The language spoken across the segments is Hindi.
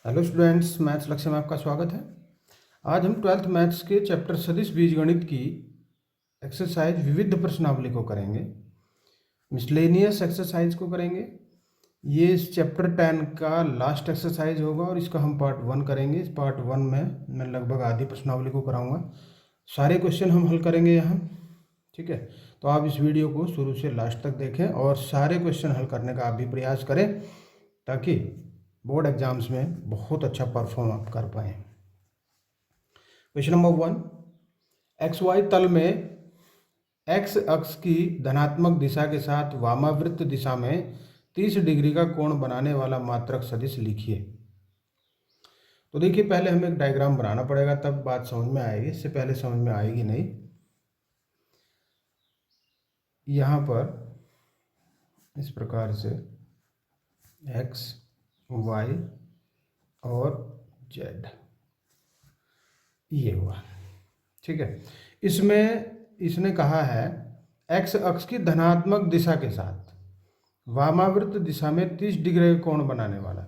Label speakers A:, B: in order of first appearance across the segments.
A: हेलो स्टूडेंट्स, मैथ्स लक्ष्य में आपका स्वागत है। आज हम 12th मैथ्स के चैप्टर सदिश बीजगणित की एक्सरसाइज विविध प्रश्नावली को करेंगे, मिसलेनियस एक्सरसाइज को करेंगे। ये इस चैप्टर 10 का लास्ट एक्सरसाइज होगा और इसका हम पार्ट 1 करेंगे। इस पार्ट 1 में मैं लगभग आधी प्रश्नावली को कराऊंगा। सारे क्वेश्चन हम हल करेंगे यहाँ, ठीक है। तो आप इस वीडियो को शुरू से लास्ट तक देखें और सारे क्वेश्चन हल करने का आप भी प्रयास करें ताकि बोर्ड एग्जाम्स में बहुत अच्छा परफॉर्म आप कर पाएँ। क्वेश्चन नंबर 1, एक्स वाई तल में एक्स अक्ष की धनात्मक दिशा के साथ वामावृत्त दिशा में 30 डिग्री का कोण बनाने वाला मात्रक सदिश लिखिए। तो देखिए, पहले हमें एक डायग्राम बनाना पड़ेगा, तब बात समझ में आएगी, इससे पहले समझ में आएगी नहीं। यहाँ पर इस प्रकार से एक्स वाई और जेड ये हुआ, ठीक है। इसमें इसने कहा है एक्स अक्ष की धनात्मक दिशा के साथ वामावृत्त दिशा में 30 डिग्री का कोण बनाने वाला।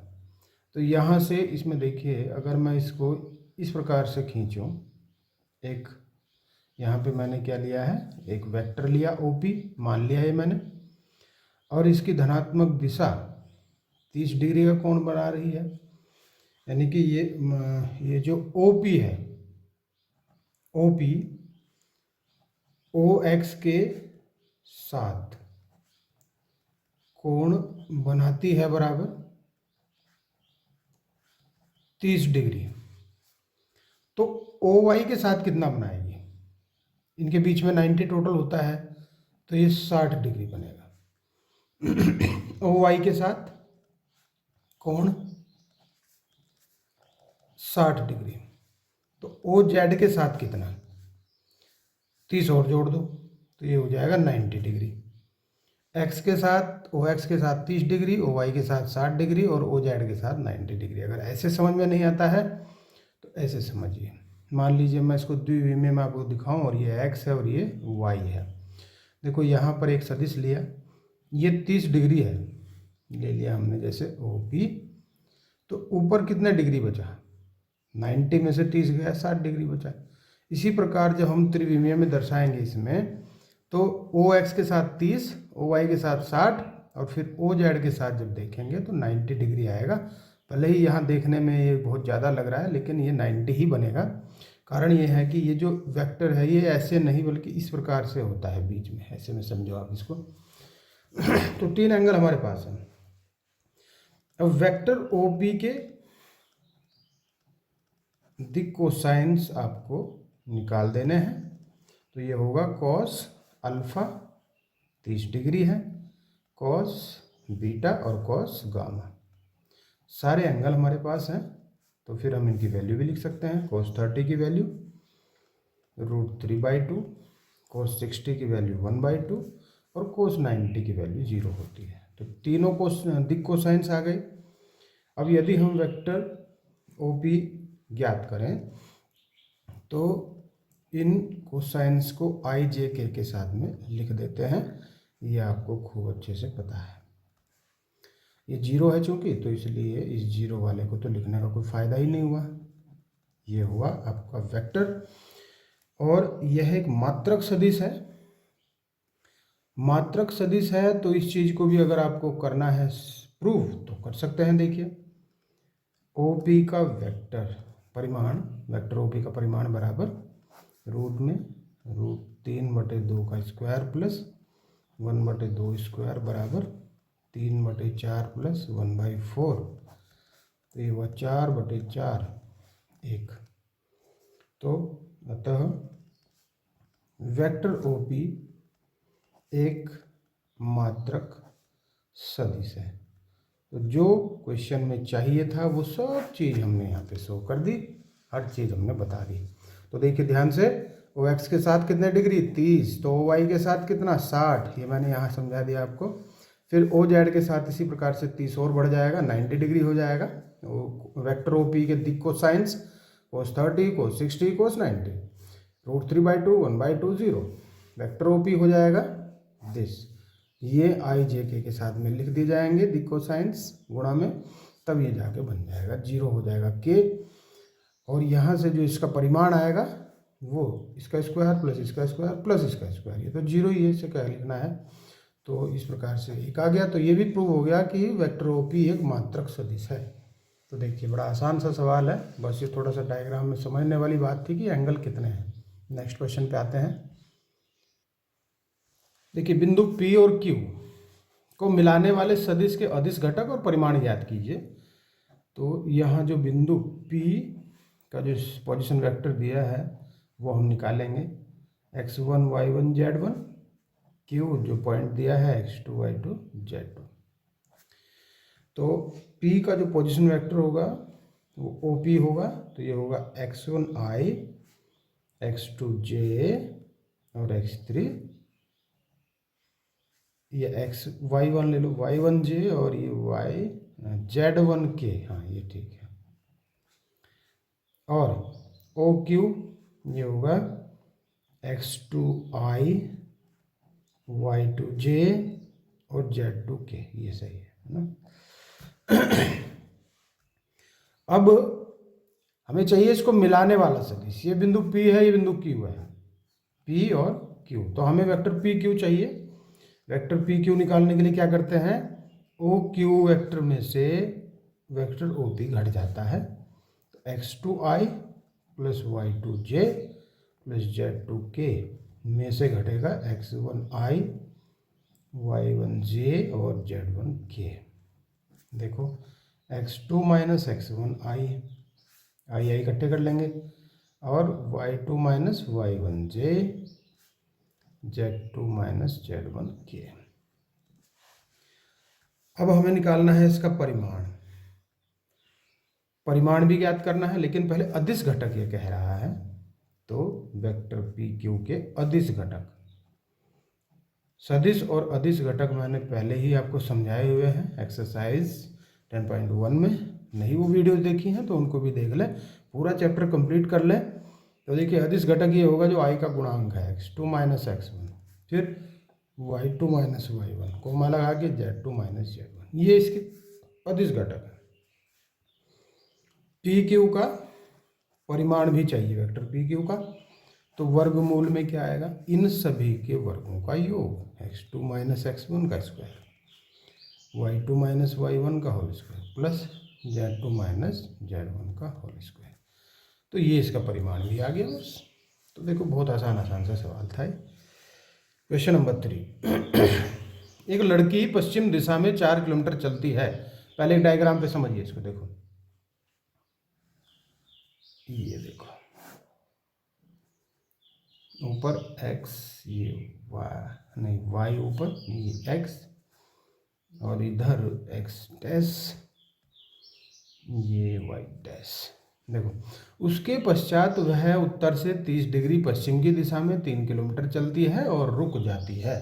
A: तो यहाँ से इसमें देखिए, अगर मैं इसको इस प्रकार से खींचूं, एक यहाँ पे मैंने क्या लिया है, एक वेक्टर लिया ओपी, मान लिया ये मैंने, और इसकी धनात्मक दिशा 30 डिग्री का कोण बना रही है। यानी कि ये जो ओपी है, ओपी ओ एक्स के साथ कोण बनाती है बराबर 30 डिग्री। तो ओ वाई के साथ कितना बनाएगी? इनके बीच में 90 टोटल होता है, तो ये 60 डिग्री बनेगा। ओ वाई के साथ कोण 60 डिग्री। तो ओ जेड के साथ कितना? 30 और जोड़ दो तो ये हो जाएगा 90 डिग्री। एक्स के साथ, ओ एक्स के साथ 30 डिग्री, ओ वाई के साथ 60 डिग्री और ओ जेड के साथ 90 डिग्री। अगर ऐसे समझ में नहीं आता है तो ऐसे समझिए। मान लीजिए मैं इसको द्विविमीय में आपको दिखाऊं और ये एक्स है और ये वाई है। देखो यहाँ पर एक सदिश लिया, ये 30 डिग्री है, ले लिया हमने जैसे ओ पी। तो ऊपर कितने डिग्री बचा? 90 में से 30 गया, 60 डिग्री बचा। इसी प्रकार जब हम त्रिविमीय में दर्शाएंगे इसमें, तो ओ एक्स के साथ 30, ओ वाई के साथ 60 और फिर ओ जेड के साथ जब देखेंगे तो 90 डिग्री आएगा। भले ही यहाँ देखने में ये बहुत ज़्यादा लग रहा है, लेकिन ये 90 ही बनेगा। कारण ये है कि ये जो वेक्टर है ये ऐसे नहीं बल्कि इस प्रकार से होता है बीच में, ऐसे में समझो आप इसको। तो 3 एंगल हमारे पास है। अब वेक्टर ओ पी के दिक कोसाइंस आपको निकाल देने हैं। तो ये होगा कॉस अल्फा 30 डिग्री है, कॉस बीटा और कॉस गामा। सारे एंगल हमारे पास हैं, तो फिर हम इनकी वैल्यू भी लिख सकते हैं। cos 30 की वैल्यू √3/2, cos 60 की वैल्यू 1/2 और cos 90 की वैल्यू 0 होती है। तो तीनों दिक कोसाइंस आ गए। अब यदि हम वेक्टर OP ज्ञात करें तो इन कोसाइंस को आई जे के साथ में लिख देते हैं। ये आपको खूब अच्छे से पता है। ये 0 है चूंकि, तो इसलिए इस 0 वाले को तो लिखने का कोई फ़ायदा ही नहीं हुआ। ये हुआ आपका वेक्टर, और यह एक मात्रक सदिश है। मात्रक सदिश है तो इस चीज़ को भी अगर आपको करना है प्रूव तो कर सकते हैं। देखिए, OP का वेक्टर परिमाण, वेक्टर OP का परिमाण बराबर रूट में √3/2 का स्क्वायर प्लस 1/2 स्क्वायर बराबर 3/4 प्लस 1/4। तो ये हुआ 4/4 1। तो अतः वेक्टर OP एक मात्रक सदिश है। तो जो क्वेश्चन में चाहिए था वो सब चीज़ हमने यहाँ पे शो कर दी, हर चीज़ हमने बता दी। तो देखिए ध्यान से, ओ एक्स के साथ कितने डिग्री? 30। तो ओ वाई के साथ कितना? 60। ये मैंने यहाँ समझा दिया आपको। फिर ओ जेड के साथ इसी प्रकार से 30 और बढ़ जाएगा, 90 डिग्री हो जाएगा। वेक्टर OP के दिक cosines cos 30, cos 60, cos 90, √3/2, 1/2, 0। Vector OP हो जाएगा दिस। ये आई जे के साथ में लिख दिए जाएंगे दिक कोसाइंस गुणा में। तब ये जाके बन जाएगा, 0 हो जाएगा के, और यहाँ से जो इसका परिमाण आएगा वो इसका स्क्वायर प्लस इसका स्क्वायर प्लस इसका स्क्वायर, ये तो 0 ही है, इसे क्या लिखना है। तो इस प्रकार से एक आ गया। तो ये भी प्रूव हो गया कि वेक्टर ओपी एक मात्रक सदिश है। तो देखिए बड़ा आसान सा सवाल है, बस ये थोड़ा सा डायग्राम में समझने वाली बात थी कि एंगल कितने हैं। नेक्स्ट क्वेश्चन पे आते हैं। देखिए बिंदु P और Q को मिलाने वाले सदिश के अदिश घटक और परिमाण ज्ञात कीजिए। तो यहाँ जो बिंदु P का जो पोजीशन वेक्टर दिया है वो हम निकालेंगे, x1 y1 z1, Q जो पॉइंट दिया है x2 y2 z2। तो P का जो पोजीशन वेक्टर होगा वो OP होगा, तो ये होगा x1 i, x2 j और x3, ये x y1 ले लो y1 j और ये y z1 k, हाँ ये ठीक है। और OQ ये होगा x2 i, y2 j और z2 k, ये सही है ना। अब हमें चाहिए इसको मिलाने वाला सदिश। ये बिंदु P है, ये बिंदु Q है, P और Q। तो हमें वेक्टर PQ चाहिए। वेक्टर PQ निकालने के लिए क्या करते हैं, OQ वेक्टर में से वेक्टर OP घट जाता है। तो x2i plus y2j plus z2k में से घटेगा x1i, y1j और z1k। देखो x2 माइनस x1i, आई इकट्ठे कर लेंगे, और y2 minus y1j, z2 minus z1k। अब हमें निकालना है इसका परिमाण। परिमाण भी ज्ञात करना है, लेकिन पहले अदिश घटक ये कह रहा है। तो वेक्टर PQ के अदिश घटक, सदिश और अदिश घटक मैंने पहले ही आपको समझाए हुए हैं एक्सरसाइज 10.1 में। नहीं वो वीडियो देखी हैं तो उनको भी देख लें, पूरा चैप्टर कंप्लीट कर लें। तो देखिए अदिश घटक ये होगा जो i का गुणांक है x2 माइनस x1, फिर y2 माइनस y1, कोमा लगा के z2 माइनस z1, ये इसके अदिश घटक है। PQ का परिमाण भी चाहिए वेक्टर PQ का। तो वर्गमूल में क्या आएगा, इन सभी के वर्गों का योग, x2 माइनस x1 का स्क्वायर, y2 माइनस y1 का whole square plus z2 minus z1 का होल स्क्वायर। तो ये इसका परिमाण भी आ गया बस। तो देखो बहुत आसान सा सवाल था। Question number 3। एक लड़की पश्चिम दिशा में 4 किलोमीटर चलती है। पहले एक डायग्राम पे समझिए इसको। देखो ये देखो ऊपर x, ये y नहीं y ऊपर, ये x और इधर x डैश, ये y डैश। देखो उसके पश्चात वह उत्तर से 30 डिग्री पश्चिम की दिशा में 3 किलोमीटर चलती है और रुक जाती है।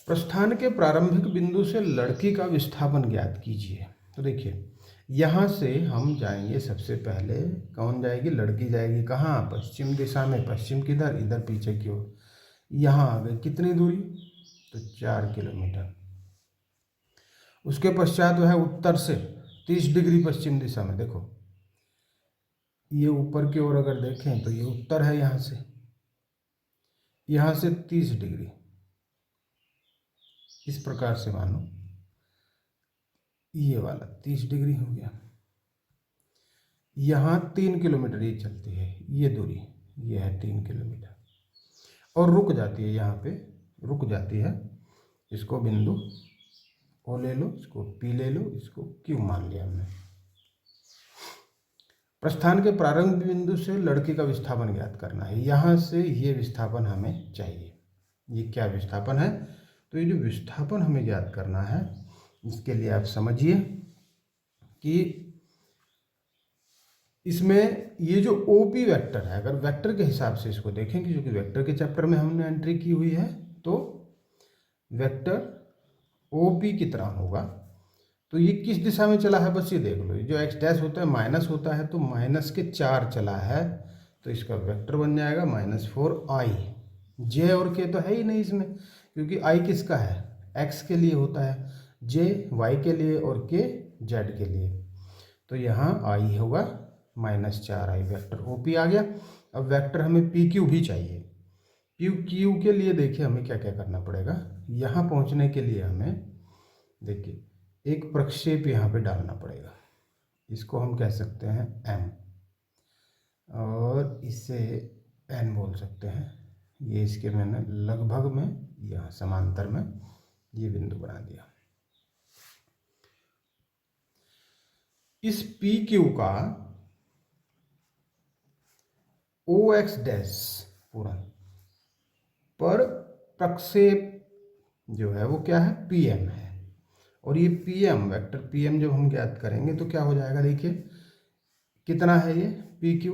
A: प्रस्थान के प्रारंभिक बिंदु से लड़की का विस्थापन ज्ञात कीजिए। तो देखिए यहाँ से हम जाएंगे, सबसे पहले कौन जाएगी, लड़की जाएगी कहाँ, पश्चिम दिशा में। पश्चिम किधर, इधर पीछे की ओर। यहाँ आ गई कितनी दूरी, तो 4 किलोमीटर। उसके पश्चात वह उत्तर से 30 डिग्री पश्चिम दिशा में। देखो ये ऊपर की ओर अगर देखें तो ये उत्तर है, यहाँ से 30 डिग्री, इस प्रकार से मानो ये वाला 30 डिग्री हो गया। यहाँ 3 किलोमीटर ये चलती है, ये दूरी ये है 3 किलोमीटर, और रुक जाती है, यहाँ पे रुक जाती है। इसको बिंदु O ले लो, इसको P ले लो, इसको Q मान लिया हमने। प्रस्थान के प्रारंभ बिंदु से लड़की का विस्थापन ज्ञात करना है। यहाँ से ये विस्थापन हमें चाहिए। ये क्या विस्थापन है, तो ये जो विस्थापन हमें ज्ञात करना है, इसके लिए आप समझिए कि इसमें ये जो OP वेक्टर है, अगर वेक्टर के हिसाब से इसको देखेंगे, जो कि वेक्टर के चैप्टर में हमने एंट्री की हुई है, तो वेक्टर OP कितना होगा, तो ये किस दिशा में चला है बस ये देख लो। ये जो x डैश होता है माइनस होता है, तो माइनस के 4 चला है, तो इसका वेक्टर बन जाएगा -4i। j और k तो है ही नहीं इसमें, क्योंकि i किसका है, x के लिए होता है, j y के लिए और k जेड के लिए। तो यहाँ आई होगा -4i, वेक्टर OP आ गया। अब वेक्टर हमें PQ भी चाहिए। PQ के लिए देखिए हमें क्या क्या करना पड़ेगा। यहाँ पहुँचने के लिए हमें देखिए एक प्रक्षेप यहाँ पे डालना पड़ेगा। इसको हम कह सकते हैं M, और इसे N बोल सकते हैं। ये इसके मैंने लगभग में यहाँ समांतर में ये बिंदु बना दिया। इस PQ का OX डैश पूरा पर प्रक्षेप जो है वो क्या है, PM है। और ये PM वेक्टर PM जब हम ज्ञात करेंगे तो क्या हो जाएगा, देखिए कितना है ये PQ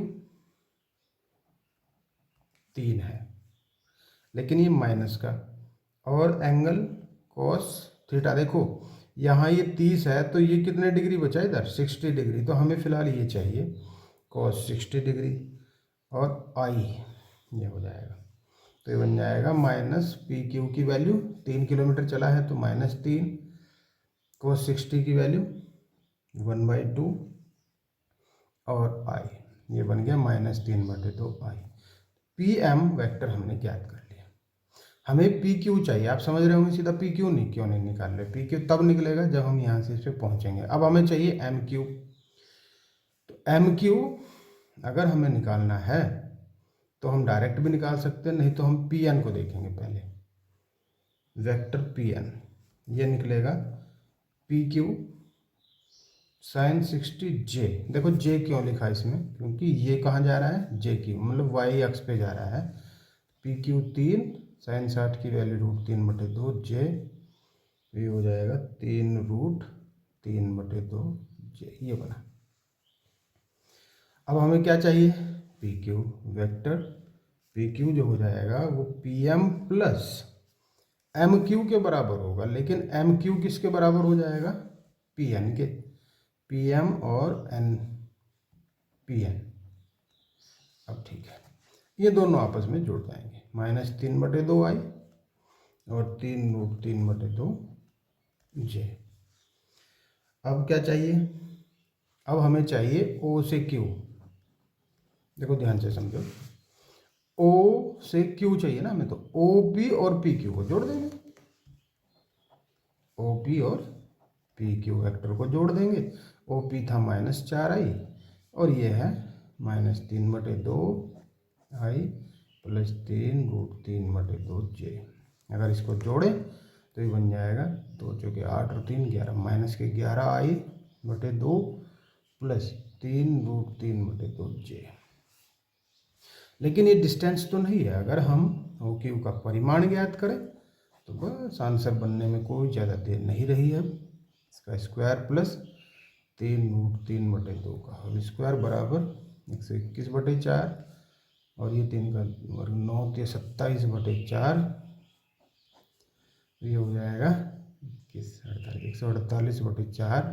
A: 3 है, लेकिन ये माइनस का, और एंगल cos थीटा देखो यहाँ ये 30 है तो ये कितने डिग्री बचा इधर 60 डिग्री। तो हमें फिलहाल ये चाहिए cos 60 डिग्री, और I ये हो जाएगा। तो ये बन जाएगा -PQ की वैल्यू 3 किलोमीटर चला है तो -3, cos 60 की वैल्यू 1/2, और I ये बन गया -3/2I। PM वेक्टर हमने ज्ञात कर लिया। हमें PQ चाहिए। आप समझ रहे होंगे सीधा PQ नहीं क्यों नहीं निकाल रहे। PQ तब निकलेगा जब हम यहाँ से इस पर पहुँचेंगे। अब हमें चाहिए MQ। तो MQ अगर हमें निकालना है तो हम डायरेक्ट भी निकाल सकते हैं, नहीं तो हम PN को देखेंगे पहले। वेक्टर PN ये निकलेगा PQ sin 60J। देखो J क्यों लिखा इसमें, क्योंकि ये कहाँ जा रहा है, JQ मतलब Y अक्ष पे जा रहा है। PQ 3 sin 60 की वैल्यू √3/2 J, ये हो जाएगा 3√3/2 J, ये बना। अब हमें क्या चाहिए, PQ वेक्टर। PQ जो हो जाएगा वो PM प्लस MQ के बराबर होगा, लेकिन MQ किसके बराबर हो जाएगा, PN के। PM और PN। अब ठीक है, ये दोनों आपस में जुड़ जाएंगे, -3/2I और 3√3/2 J। अब क्या चाहिए, अब हमें चाहिए O से Q। देखो ध्यान से समझो, O से Q चाहिए ना हमें, तो OP और PQ को जोड़ देंगे। OP और PQ वेक्टर को जोड़ देंगे। OP था -4I और ये है -3/2I प्लस 3√3/2 J। अगर इसको जोड़े तो ये बन जाएगा 2 चौके 8 और 3 11, -11I/2 प्लस 3√3/2 J। लेकिन ये डिस्टेंस तो नहीं है। अगर हम OQ का परिमाण ज्ञात करें तो बस आंसर बनने में कोई ज़्यादा देर नहीं रही है। इसका स्क्वायर प्लस 3√3/2 का होल स्क्वायर बराबर 121/4, और ये 3 का वर्ग 9 × 27/4, ये हो जाएगा 148/4।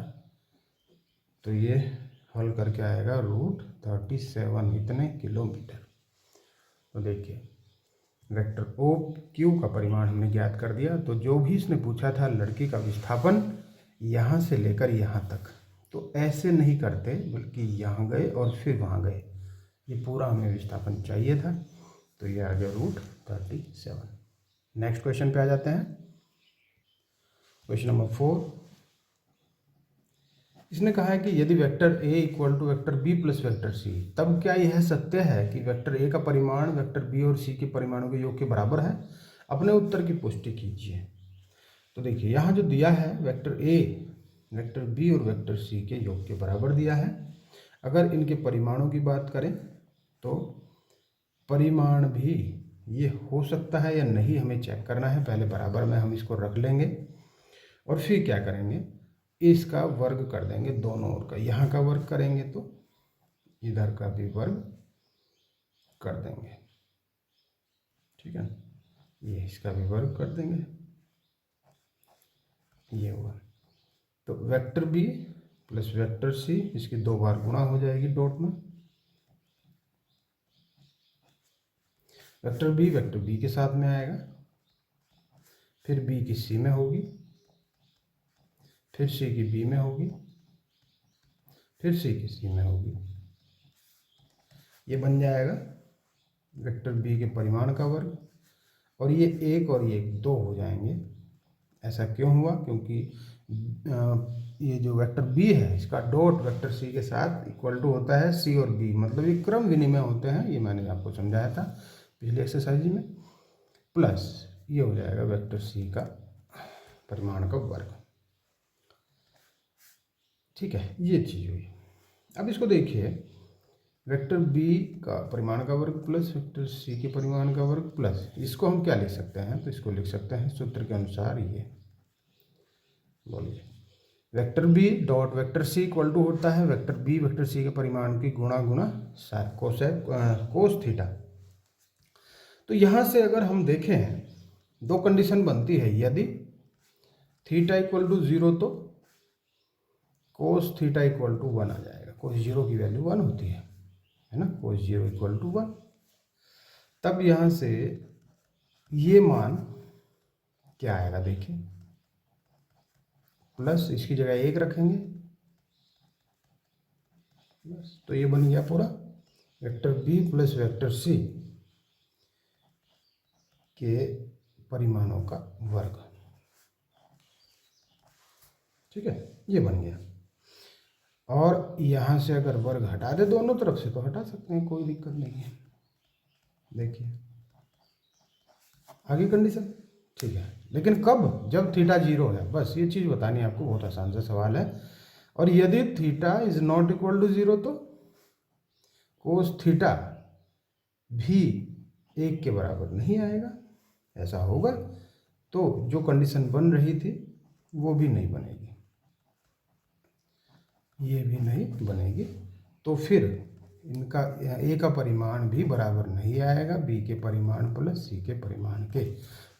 A: तो ये हल करके आएगा √37 इतने किलोमीटर। तो देखिए वेक्टर OQ का परिमाण हमने ज्ञात कर दिया। तो जो भी इसने पूछा था लड़की का विस्थापन यहाँ से लेकर यहाँ तक, तो ऐसे नहीं करते बल्कि यहाँ गए और फिर वहाँ गए। ये पूरा हमें विस्थापन चाहिए था, तो ये आ गया √37। नेक्स्ट क्वेश्चन पे आ जाते हैं। क्वेश्चन नंबर 4, इसने कहा है कि यदि vector A = vector B plus vector C, तब क्या यह सत्य है कि वेक्टर A का परिमाण वेक्टर B और C के परिमाणों के योग के बराबर है। अपने उत्तर की पुष्टि कीजिए। तो देखिए यहाँ जो दिया है वेक्टर A वेक्टर B और वेक्टर C के योग के बराबर दिया है। अगर इनके परिमाणों की बात करें तो परिमाण भी ये हो सकता है या नहीं हमें चेक करना है। पहले बराबर में हम इसको रख लेंगे और फिर क्या करेंगे, इसका वर्ग कर देंगे दोनों ओर का। यहाँ का वर्ग करेंगे तो इधर का भी वर्ग कर देंगे, ठीक है। ये इसका भी वर्ग कर देंगे, ये हुआ। तो vector B plus vector C, इसकी 2 बार गुणा हो जाएगी डॉट में। वेक्टर B के साथ में आएगा, फिर B की C में होगी, फिर C की B में होगी, फिर सी की सी में होगी। ये बन जाएगा वेक्टर बी के परिमाण का वर्ग, और ये एक और ये दो हो जाएंगे। ऐसा क्यों हुआ? क्योंकि ये जो वेक्टर बी है इसका डॉट वेक्टर सी के साथ इक्वल टू होता है सी और बी, मतलब ये क्रम विनिमय होते हैं, ये मैंने आपको समझाया था पिछले एक्सरसाइज में। प्लस ये हो जाएगा वेक्टर सी का परिमाण का वर्ग। ठीक है, ये चीज़ हुई। अब इसको देखिए, वेक्टर बी का परिमाण का वर्ग प्लस वेक्टर सी के परिमाण का वर्ग प्लस, इसको हम क्या लिख सकते हैं? तो इसको लिख सकते हैं सूत्र के अनुसार, ये बोलिए, vector B dot vector C equal to होता है वेक्टर बी वेक्टर सी के परिमाण की गुणा कोस थीटा। तो यहाँ से अगर हम देखें, दो कंडीशन बनती है, यदि थीटा इक्वल टू 0 तो कोस थीटा इक्वल टू 1 आ जाएगा। कोस 0 की वैल्यू 1 होती है ना, कोस 0 इक्वल टू 1। तब यहाँ से ये मान क्या आएगा देखिए, प्लस इसकी जगह 1 रखेंगे, बस, तो ये बन गया पूरा vector B plus vector C के परिमाणों का वर्ग। ठीक है, ये बन गया। और यहाँ से अगर वर्ग हटा दे दोनों तरफ से तो हटा सकते हैं, कोई दिक्कत नहीं है। देखिए आगे कंडीशन, ठीक है, लेकिन कब? जब थीटा 0 है, बस ये चीज़ बतानी है आपको, बहुत आसान सा सवाल है। और यदि theta is not equal to 0 तो कोस थीटा भी 1 के बराबर नहीं आएगा। ऐसा होगा तो जो कंडीशन बन रही थी वो भी नहीं बनेगी, ये भी नहीं बनेगी। तो फिर इनका ए का परिमाण भी बराबर नहीं आएगा बी के परिमाण प्लस सी के परिमाण के।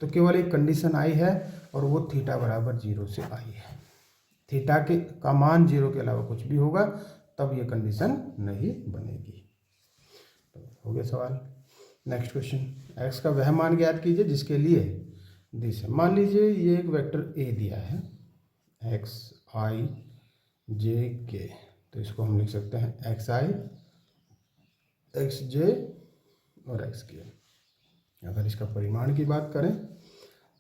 A: तो केवल एक कंडीशन आई है और वो थीटा बराबर 0 से आई है। थीटा के का मान 0 के अलावा कुछ भी होगा तब ये कंडीशन नहीं बनेगी। तो हो गया सवाल। नेक्स्ट क्वेश्चन, x का वह मान ज्ञात कीजिए जिसके लिए दिशा, मान लीजिए ये एक वेक्टर a दिया है x i j k, तो इसको हम लिख सकते हैं x i x j और x k। अगर इसका परिमाण की बात करें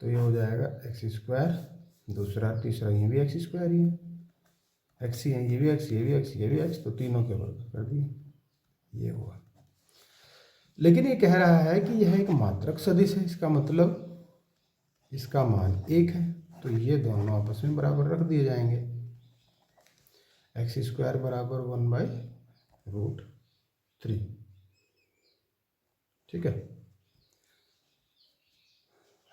A: तो ये हो जाएगा एक्स स्क्वायर, दूसरा तीसरा ये भी एक्स स्क्वायर ही है, एक्स ही है, ये भी एक्स, ये भी एक्स, ये भी एक्स, तो तीनों के वर्ग कर दिए, ये हुआ। लेकिन ये कह रहा है कि यह एक मात्रक सदिश है, इसका मतलब इसका मान 1 है, तो ये दोनों आपस में बराबर रख दिए जाएंगे। एक्स स्क्वायर बराबर 1/√3। ठीक है,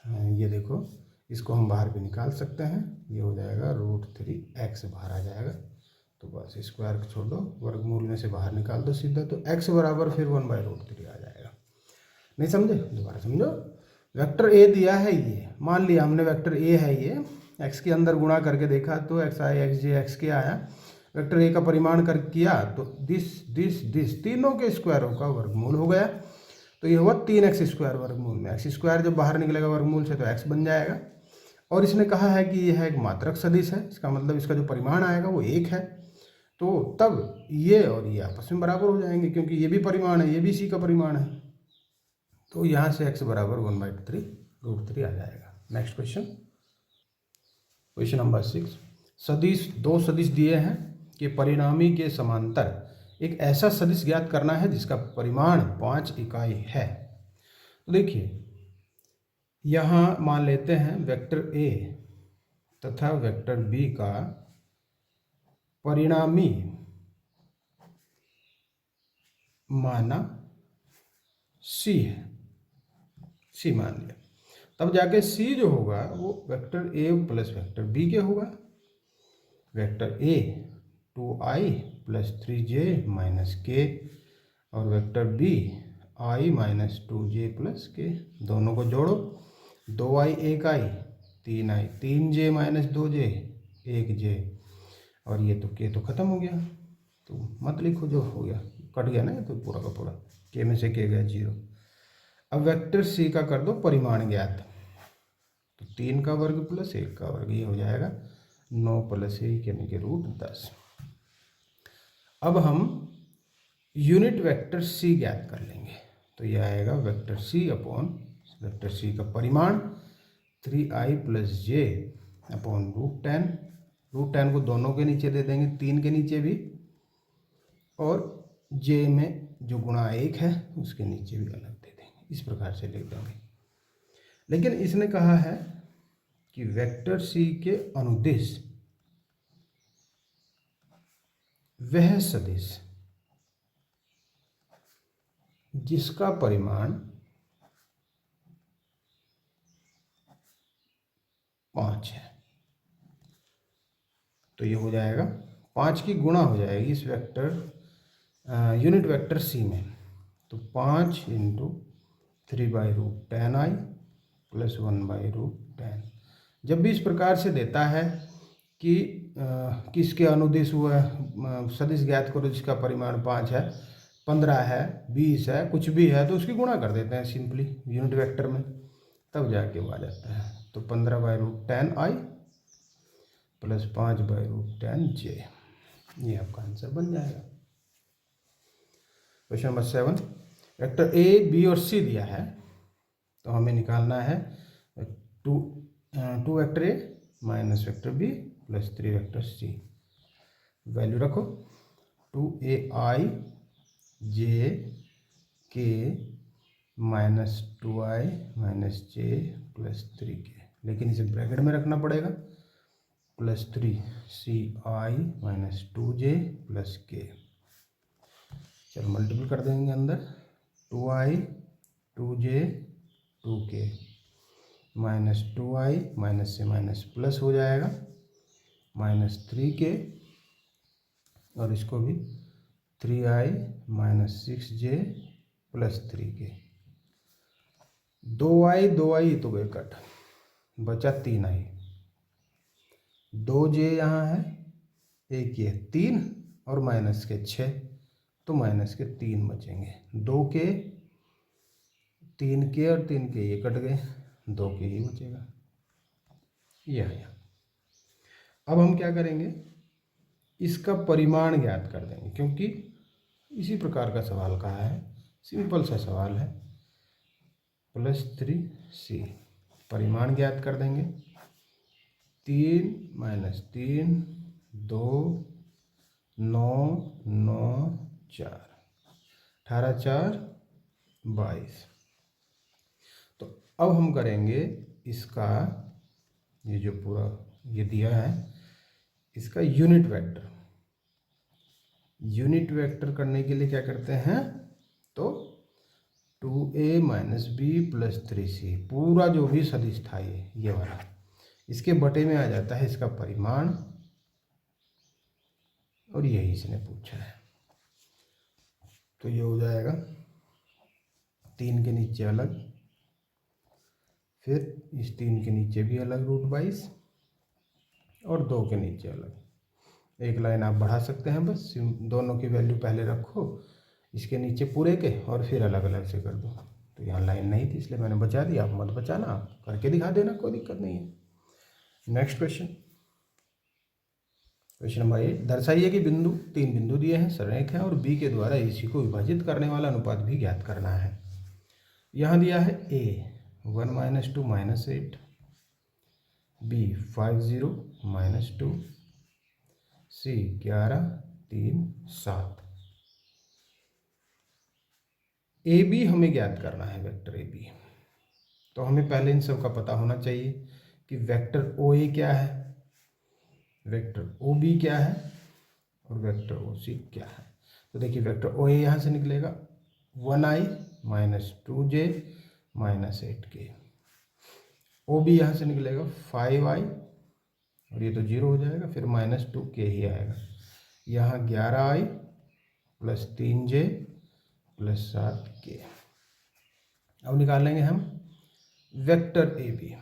A: हाँ, ये देखो, इसको हम बाहर भी निकाल सकते हैं, ये हो जाएगा √3x बाहर आ जाएगा। तो बस स्क्वायर छोड़ दो, वर्गमूल में से बाहर निकाल दो सीधा, तो x बराबर फिर 1/√3 आ जाएगा। नहीं समझे? दोबारा समझो। वेक्टर a दिया है, ये मान लिया हमने वेक्टर a है, ये x के अंदर गुणा करके देखा तो x i x j x k आया। वेक्टर a का परिमाण कर किया तो दिस तीनों के स्क्वायरों का वर्गमूल हो गया, तो ये हुआ 3x स्क्वायर वर्गमूल में। एक्स स्क्वायर जब बाहर निकलेगा वर्गमूल से तो x बन जाएगा। और इसने कहा है कि यह एक मात्रक सदिश है, इसका मतलब इसका जो परिमाण आएगा वो 1 है, तो तब ये और ये आपस में बराबर हो जाएंगे, क्योंकि ये भी परिमाण है, ये भी इसी का परिमाण है। तो यहाँ से x बराबर 1/√3 आ जाएगा। नेक्स्ट क्वेश्चन, क्वेश्चन नंबर 6, सदिश, दो सदिश दिए हैं कि परिणामी के समांतर एक ऐसा सदिश ज्ञात करना है जिसका परिमाण 5 इकाई है। तो देखिए, यहाँ मान लेते हैं वेक्टर a तथा वेक्टर b का परिणामी माना c है, c मान लिया, तब जाके c जो होगा वो vector a plus vector b के होगा। Vector a 2i plus 3j minus k और vector b i minus 2j plus k, दोनों को जोड़ो, 2i 1i 3i 3j minus 2j 1j, और ये तो k तो खत्म हो गया, तो मत लिखो, जो हो गया कट गया ना, ये तो पूरा का पूरा, k में से k गया 0। अब वेक्टर c का कर दो परिमाण ज्ञात, तो 3 का वर्ग प्लस 1 का वर्ग, ये हो जाएगा 9 + 1 यानी कि √10। अब हम यूनिट वेक्टर सी ज्ञात कर लेंगे। तो यह आएगा vector C upon vector C का परिमाण 3i प्लस जे अपॉन √10। √10 को दोनों के नीचे दे देंगे, 3 के नीचे भी, और जे में जो गुणा 1 है उसके नीचे भी अलग दे देंगे। इस प्रकार से लिख देंगे। लेकिन इसने कहा है कि वेक्टर सी के अनुदिश वह सदिश जिसका परिमाण 5 है। तो ये हो जाएगा 5 की गुणा हो जाएगी इस यूनिट वेक्टर सी में। तो 5 इंटू 3/√10i प्लस 1/√10। जब भी इस प्रकार से देता है कि किसके अनुदिश हुआ सदिश ज्ञात करो जिसका परिमाण 5 है, 15 है, 20 है, कुछ भी है, तो उसकी गुणा कर देते हैं सिंपली यूनिट वेक्टर में, तब जाके वो आ जाता है। तो 15/√10i प्लस 5/√10j, ये आपका आंसर बन जाएगा। Question number 7, vector A, B और सी दिया है, तो हमें निकालना है 2 vector A minus vector B plus 3 vector C. Value रखो 2ai जे के माइनस 2i माइनस जे प्लस 3k, लेकिन इसे ब्रैकेट में रखना पड़ेगा, plus 3ci minus 2j plus k। चलो मल्टीपल कर देंगे अंदर, 2i 2j 2k minus 2i minus से माइनस प्लस हो जाएगा माइनस 3k, और इसको भी 3i minus 6j plus 3k। 2i तो गए कट, बचा 3i, 2j यहाँ है, एक ये 3 और माइनस के 6, तो माइनस के 3 बचेंगे, 2k 3k और 3k ये कट गए, 2k ही बचेगा, ये आया। अब हम क्या करेंगे, इसका परिमाण ज्ञात कर देंगे, क्योंकि इसी प्रकार का सवाल कहा है, सिंपल सा सवाल है। प्लस 3c, परिमाण ज्ञात कर देंगे, 3 माइनस 3 2 9 9 4 18 4 22। तो अब हम करेंगे इसका, ये जो पूरा ये दिया है, इसका यूनिट वेक्टर। यूनिट वेक्टर करने के लिए क्या करते हैं, तो 2a minus B plus 3c, पूरा जो भी सदिश था ये वाला, इसके बटे में आ जाता है इसका परिमाण, और यही इसने पूछा है। तो ये हो जाएगा 3 के नीचे अलग, फिर इस 3 के नीचे भी अलग √22, और 2 के नीचे अलग। एक लाइन आप बढ़ा सकते हैं, बस दोनों की वैल्यू पहले रखो इसके नीचे पूरे के, और फिर अलग अलग से कर दो। तो यहाँ लाइन नहीं थी इसलिए मैंने बचा दिया, आप मत बचाना, आप करके दिखा देना, कोई दिक्कत नहीं है। नेक्स्ट क्वेश्चन, क्वेश्चन नंबर 8, दर्शाइए कि 3 बिंदु दिए हैं, सररेख है, और बी के द्वारा AC को विभाजित करने वाला अनुपात भी ज्ञात करना है। यहाँ दिया है A 1 - 2 -8, B 5 0 - 2, C 11 3 7। AB हमें ज्ञात करना है, वेक्टर AB। तो हमें पहले इन सब का पता होना चाहिए कि वेक्टर OA क्या है, वेक्टर OB क्या है, और वेक्टर OC क्या है। तो देखिए वेक्टर OA यहाँ से निकलेगा 1i minus 2j minus 8k, OB यहाँ से निकलेगा 5i, और ये तो 0 हो जाएगा, फिर माइनस 2k ही आएगा, यहाँ 11i plus 3j plus 7k। अब निकाल लेंगे हम वेक्टर AB।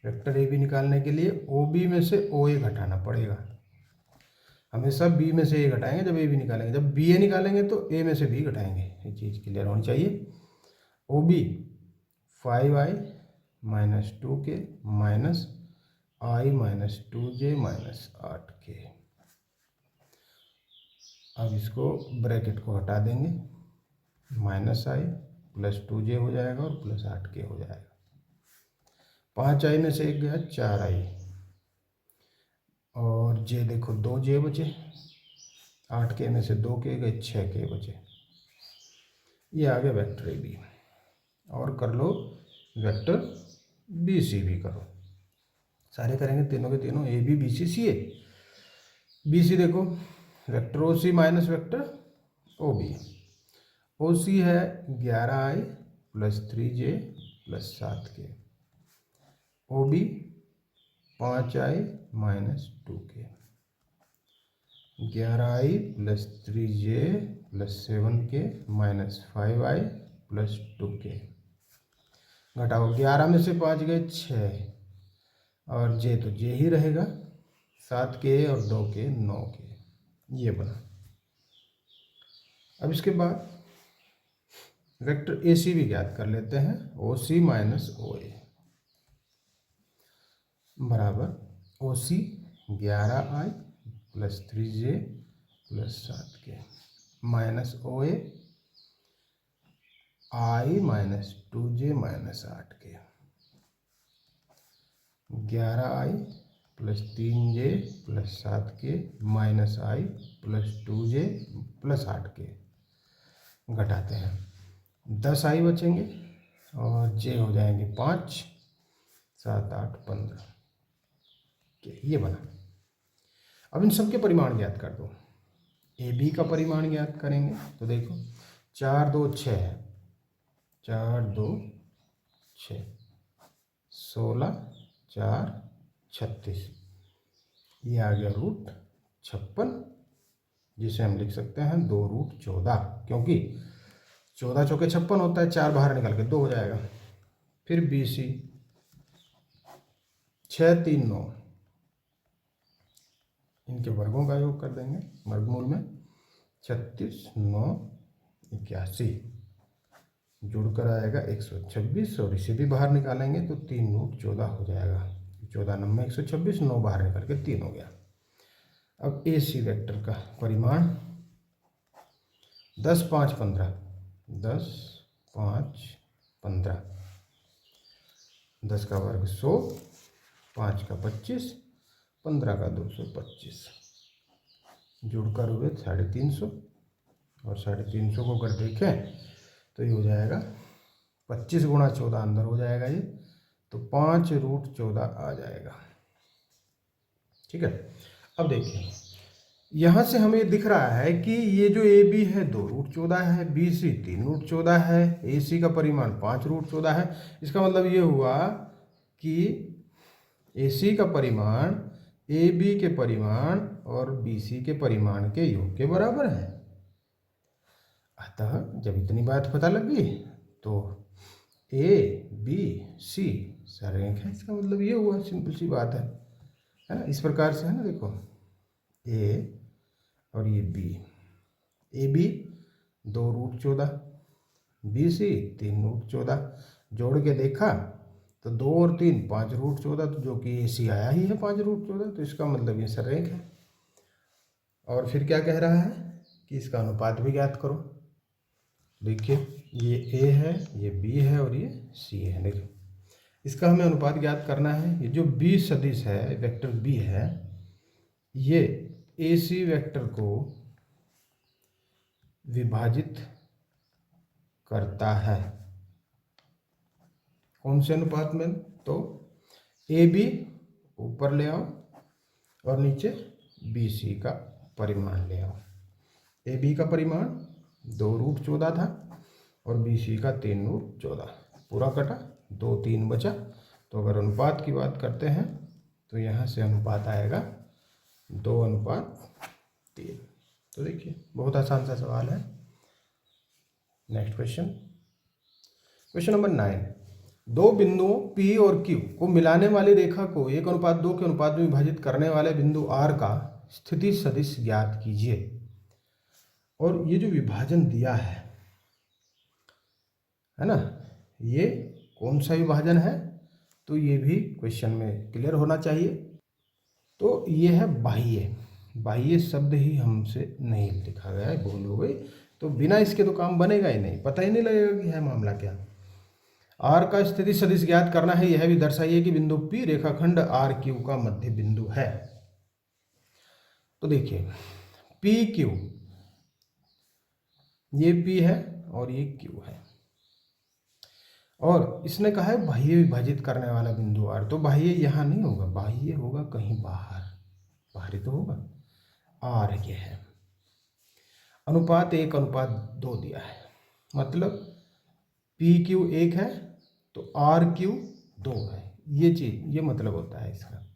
A: वेक्टर AB निकालने के लिए OB में से OA घटाना पड़ेगा, हमेशा B में से A घटाएंगे जब AB निकालेंगे, जब BA निकालेंगे तो A में से B घटाएंगे, ये चीज़ क्लियर होनी चाहिए। OB 5i minus 2k minus i minus 2j minus 8k। अब इसको ब्रैकेट को हटा देंगे, -i प्लस 2j हो जाएगा और प्लस 8k हो जाएगा। 5i में से एक गया 4i और j देखो 2j बचे, 8k में से 2k गए 6k बचे। ये आ गया वेक्टर ए बी। और कर लो वेक्टर बी सी भी करो, सारे करेंगे तीनों के तीनों, A B B C C A. B C देखो vector O C minus vector O B. O C है 11i plus 3j plus 7k। O B 5i minus 2k। 11i plus 3j plus 7k minus 5i plus 2k। घटाओ, 11 में से 5 गए 6 और j तो j ही रहेगा, 7k और 2k 9k। ये बना। अब इसके बाद वेक्टर ए सी भी ज्ञात कर लेते हैं। ओ सी माइनस ओ ए बराबर O C 11i plus 3j plus 7k minus O A i minus 2j minus 8k। 11i plus 3j plus 7k minus i plus 2j plus 8k। घटाते हैं, 10i बचेंगे और j हो जाएंगे 5, 7, 8, 15 के। ये बना। अब इन सब के परिमाण ज्ञात कर दो। ए बी का परिमाण ज्ञात करेंगे तो देखो 4, 2, 6 है, 4, 2, 6, 16, 4, 36। ये आ गया रूट 56, जिसे हम लिख सकते हैं 2 रूट 14, क्योंकि 14 चौके 56 होता है, 4 बाहर निकल के 2 हो जाएगा। फिर बी सी 6, 3, 9, इनके वर्गों का योग कर देंगे, वर्गमूल में 36, 9, 81 जुड़कर आएगा 126 और इसे भी बाहर निकालेंगे तो 3 रूट 14 हो जाएगा। 14 नंबर 126, 9 बाहर निकल के 3 हो गया। अब ए सी वेक्टर का परिमाण 10, 5, 15, 10, 5, 15, 10 का वर्ग 100, 5 का 25, 15 का 225 जुड़कर हुए 350 और 350 को अगर देखें तो ये हो जाएगा 25 गुणा 14 अंदर हो जाएगा ये, तो 5 रूट 14 आ जाएगा। ठीक है। अब देखिए यहाँ से हमें दिख रहा है कि ये जो ए बी है 2 रूट 14 है, बी सी 3 रूट 14 है, ए सी का परिमाण 5 रूट 14 है। इसका मतलब ये हुआ कि ए सी का परिमाण ए बी के परिमाण और बी सी के परिमाण के योग के बराबर है। अतः जब इतनी बात पता लगी तो ए बी सी सरेख है, इसका मतलब ये हुआ, सिंपल सी बात है ना। इस प्रकार से है ना, देखो ए और ये B, A B 2 root 14, B C 3 root 14, जोड़ के देखा तो 2 और 3 5 रूट 14, तो जो कि ए सी आया ही है 5 रूट 14, तो इसका मतलब ये सरेख है। और फिर क्या कह रहा है कि इसका अनुपात भी ज्ञात करो। देखिए ये ए है, ये बी है और ये सी है। देखिए इसका हमें अनुपात ज्ञात करना है। ये जो बी सदिश है, वेक्टर बी है, ये ए सी वेक्टर को विभाजित करता है। कौन से अनुपात में? तो ए बी ऊपर ले आओ और नीचे बी सी का परिमाण ले आओ। ए बी का परिमाण 2 रूट 14 था और बी सी का 3 रूट 14, पूरा कटा, 2, 3 बचा। तो अगर अनुपात की बात करते हैं तो यहाँ से अनुपात आएगा 2:3। तो देखिए बहुत आसान सा सवाल है। Next question, question number 9। 2 बिंदुओं P और Q को मिलाने वाली रेखा को 1:2 के अनुपात में विभाजित करने वाले बिंदु R का स्थिति सदिश ज्ञात कीजिए। और ये जो विभाजन दिया है ना, ये कौन सा विभाजन है, तो ये भी क्वेश्चन में क्लियर होना चाहिए। तो ये है बाह्य, बाह्य शब्द ही हमसे नहीं लिखा गया है, भूल हो गई, तो बिना इसके तो काम बनेगा ही नहीं, पता ही नहीं लगेगा कि है मामला क्या। आर का स्थिति सदिश ज्ञात करना है, यह भी दर्शाइए कि बिंदु पी रेखाखंड आर क्यू का मध्य बिंदु है। तो देखिए पी क्यू, ये पी है और ये क्यू है, और इसने कहा है बाह्य विभाजित करने वाला बिंदु आर, तो बाह्य यहाँ नहीं होगा, बाह्य होगा कहीं बाहर, बाहरी तो होगा, आर ये है। अनुपात 1:2 दिया है, मतलब पी क्यू 1 है तो आर क्यू 2 है, ये चीज, ये मतलब होता है इसका,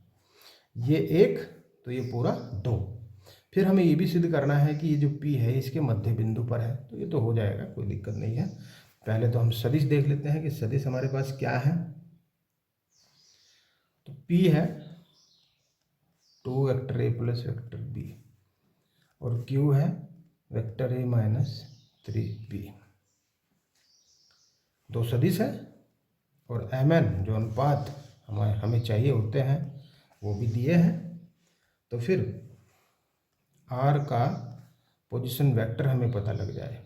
A: ये 1 तो ये पूरा 2। फिर हमें ये भी सिद्ध करना है कि ये जो P है इसके मध्य बिंदु पर है, तो ये तो हो जाएगा, कोई दिक्कत नहीं है। पहले तो हम सदिश देख लेते हैं कि सदिश हमारे पास क्या है। तो P है 2 vector A plus vector B, और Q है वेक्टर A माइनस 3B। दो सदिश है, और Mn जो अनुपात हमें चाहिए होते हैं वो भी दिए हैं। तो फिर R का पोजीशन वेक्टर हमें पता लग जाए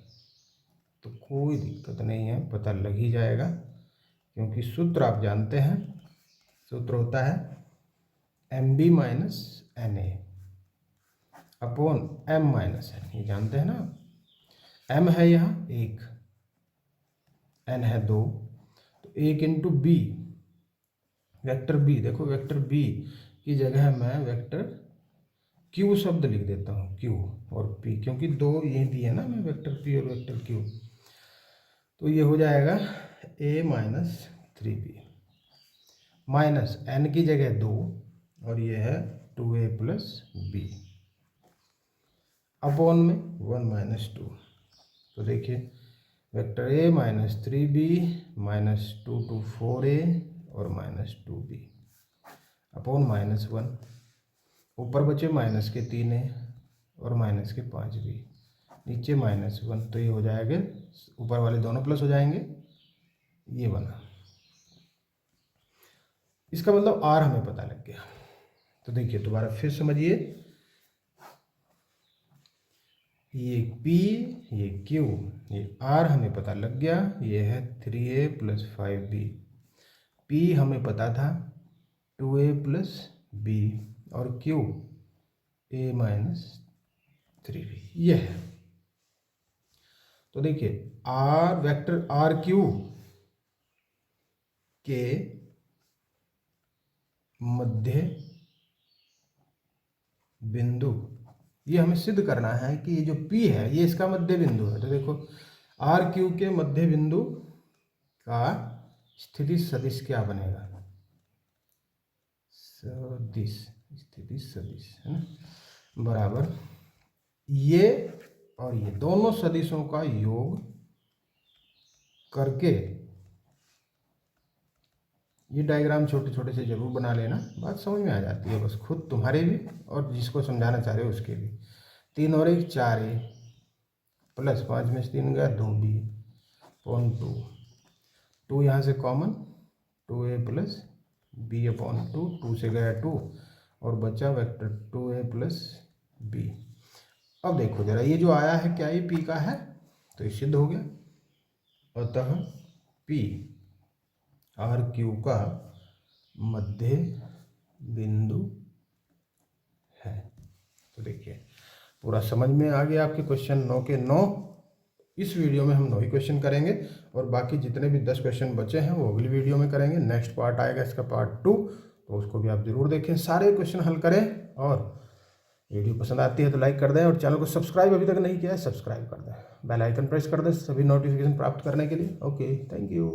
A: तो कोई दिक्कत नहीं है, पता लग ही जाएगा, क्योंकि सूत्र आप जानते हैं, सूत्र होता है MB minus NA upon M minus N, ये जानते हैं ना। M है यहाँ 1, N है 2, तो 1 इंटू B, वेक्टर B, देखो वेक्टर B की जगह मैं वेक्टर Q शब्द लिख देता हूँ, Q और P, क्योंकि दो ये दिए है ना मैं, वेक्टर P और वेक्टर Q, तो ये हो जाएगा A minus 3B minus N की जगह 2, और ये है 2A प्लस B अपॉन में 1 माइनस 2। तो देखिए vector A minus 3B minus 2 to 4A और माइनस 2B अपॉन माइनस 1, ऊपर बचे माइनस के 3A और माइनस के 5B, नीचे माइनस 1, तो ये हो जाएगा, ऊपर वाले दोनों प्लस हो जाएंगे, ये बना। इसका मतलब R हमें पता लग गया। तो देखिए दोबारा फिर समझिए, ये P, ये Q, ये R हमें पता लग गया, ये है 3A प्लस 5B। P हमें पता था 2A प्लस B, और Q A माइनस 3B, ये है। तो देखिए R वेक्टर आर क्यू के मध्य बिंदु, ये हमें सिद्ध करना है कि ये जो P है ये इसका मध्य बिंदु है। तो देखो आर क्यू के मध्य बिंदु का स्थिति सदिश क्या बनेगा, सदिश, स्थिति सदिश है ना, बराबर ये और ये दोनों सदिशों का योग करके, ये डायग्राम छोटे छोटे से जरूर बना लेना, बात समझ में आ जाती है बस, खुद तुम्हारे भी और जिसको समझाना चाह रहे हो उसके भी। 3 और 1 4A प्लस 5 में से 3 गया 2B अपॉन 2, 2 यहाँ से common, 2A plus B upon 2, 2 से गया 2 और बचा वेक्टर 2A प्लस B। अब देखो जरा ये जो आया है क्या ये P का है, तो ये सिद्ध हो गया, अतः P आर क्यू का मध्य बिंदु है। तो देखिए पूरा समझ में आ गया आपके क्वेश्चन 9 के 9। इस वीडियो में हम 9 ही क्वेश्चन करेंगे, और बाकी जितने भी 10 क्वेश्चन बचे हैं वो अगली वीडियो में करेंगे। नेक्स्ट पार्ट आएगा इसका पार्ट 2, तो उसको भी आप जरूर देखें, सारे क्वेश्चन हल करें। और वीडियो पसंद आती है तो लाइक कर दें, और चैनल को सब्सक्राइब अभी तक नहीं किया है सब्सक्राइब कर दें, बेल आइकन प्रेस कर दें सभी नोटिफिकेशन प्राप्त करने के लिए। Okay, thank you.